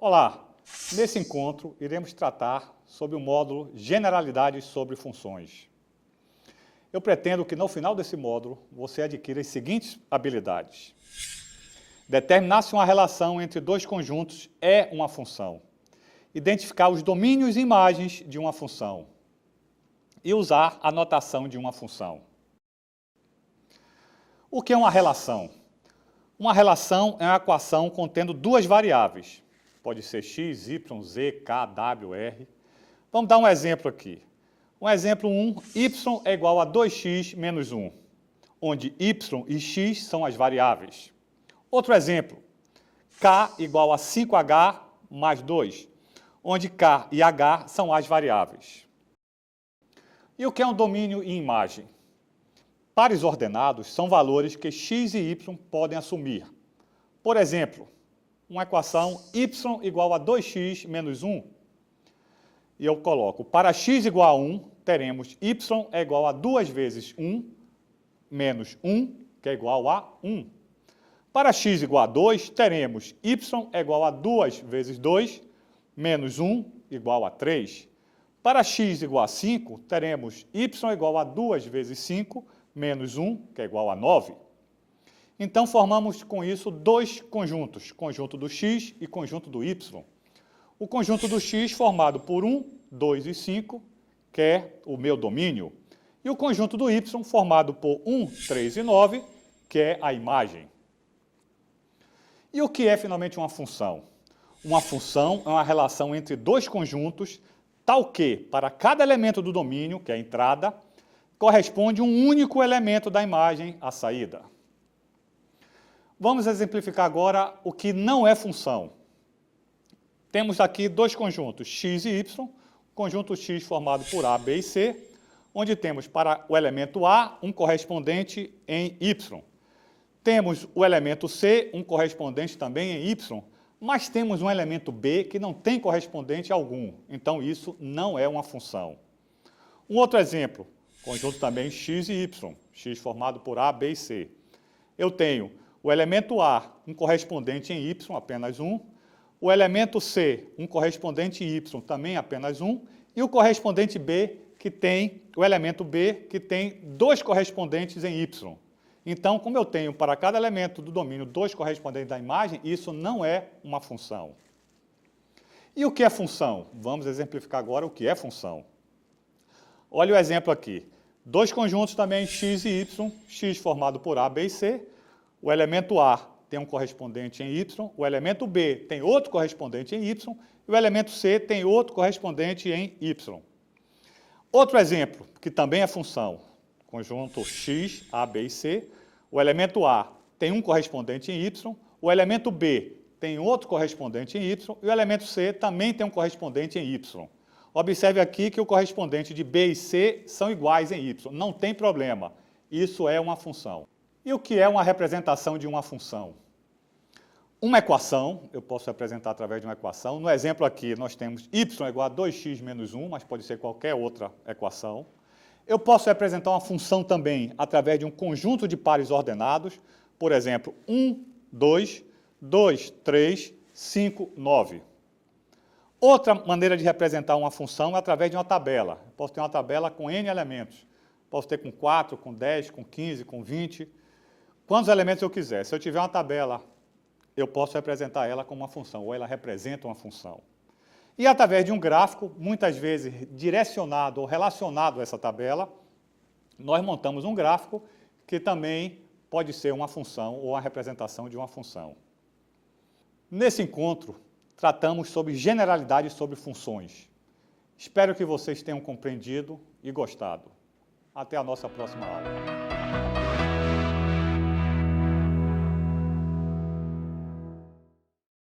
Olá! Nesse encontro, iremos tratar sobre o módulo Generalidades sobre Funções. Eu pretendo que no final desse módulo você adquira as seguintes habilidades. Determinar se uma relação entre dois conjuntos é uma função. Identificar os domínios e imagens de uma função. E usar a notação de uma função. O que é uma relação? Uma relação é uma equação contendo duas variáveis. Pode ser x, y, z, k, w, r. Vamos dar um exemplo aqui. Um exemplo 1, y é igual a 2x menos 1, onde y e x são as variáveis. Outro exemplo, k igual a 5h mais 2, onde k e h são as variáveis. E o que é um domínio e imagem? Pares ordenados são valores que x e y podem assumir. Por exemplo, uma equação y igual a 2x menos 1. E eu coloco, para x igual a 1, teremos y é igual a 2 vezes 1, menos 1, que é igual a 1. Para x igual a 2, teremos y é igual a 2 vezes 2, menos 1, igual a 3. Para x igual a 5, teremos y igual a 2 vezes 5, menos 1, que é igual a 9. Então, formamos com isso dois conjuntos, conjunto do x e conjunto do y. O conjunto do x formado por 1, 2 e 5, que é o meu domínio. E o conjunto do y formado por 1, 3 e 9, que é a imagem. E o que é finalmente uma função? Uma função é uma relação entre dois conjuntos, tal que, para cada elemento do domínio, que é a entrada, corresponde um único elemento da imagem, a saída. Vamos exemplificar agora o que não é função. Temos aqui dois conjuntos, x e y, conjunto x formado por A, B e C, onde temos para o elemento A um correspondente em y. Temos o elemento C, um correspondente também em y, mas temos um elemento B que não tem correspondente algum, então isso não é uma função. Um outro exemplo, conjunto também x e y, x formado por A, B e C. Eu tenho o elemento A, um correspondente em y, apenas um, o elemento C, um correspondente em y, também apenas um, e o correspondente B, que tem, o elemento B, que tem dois correspondentes em y. Então, como eu tenho para cada elemento do domínio dois correspondentes da imagem, isso não é uma função. E o que é função? Vamos exemplificar agora o que é função. Olha o exemplo aqui. Dois conjuntos também, x e y, x formado por A, B e C. O elemento A tem um correspondente em y, o elemento B tem outro correspondente em y, e o elemento C tem outro correspondente em y. Outro exemplo, que também é função, conjunto x, A, B e C. O elemento A tem um correspondente em y, o elemento B tem outro correspondente em y, e o elemento C também tem um correspondente em y. Observe aqui que o correspondente de B e C são iguais em y, não tem problema, isso é uma função. E o que é uma representação de uma função? Uma equação, eu posso representar através de uma equação. No exemplo aqui, nós temos y igual a 2x menos 1, mas pode ser qualquer outra equação. Eu posso representar uma função também através de um conjunto de pares ordenados, por exemplo, 1, 2, 2, 3, 5, 9. Outra maneira de representar uma função é através de uma tabela. Eu posso ter uma tabela com n elementos. Posso ter com 4, com 10, com 15, com 20. Quantos elementos eu quiser. Se eu tiver uma tabela, eu posso representar ela como uma função, ou ela representa uma função. E através de um gráfico, muitas vezes direcionado ou relacionado a essa tabela, nós montamos um gráfico que também pode ser uma função ou a representação de uma função. Nesse encontro, tratamos sobre generalidades sobre funções. Espero que vocês tenham compreendido e gostado. Até a nossa próxima aula.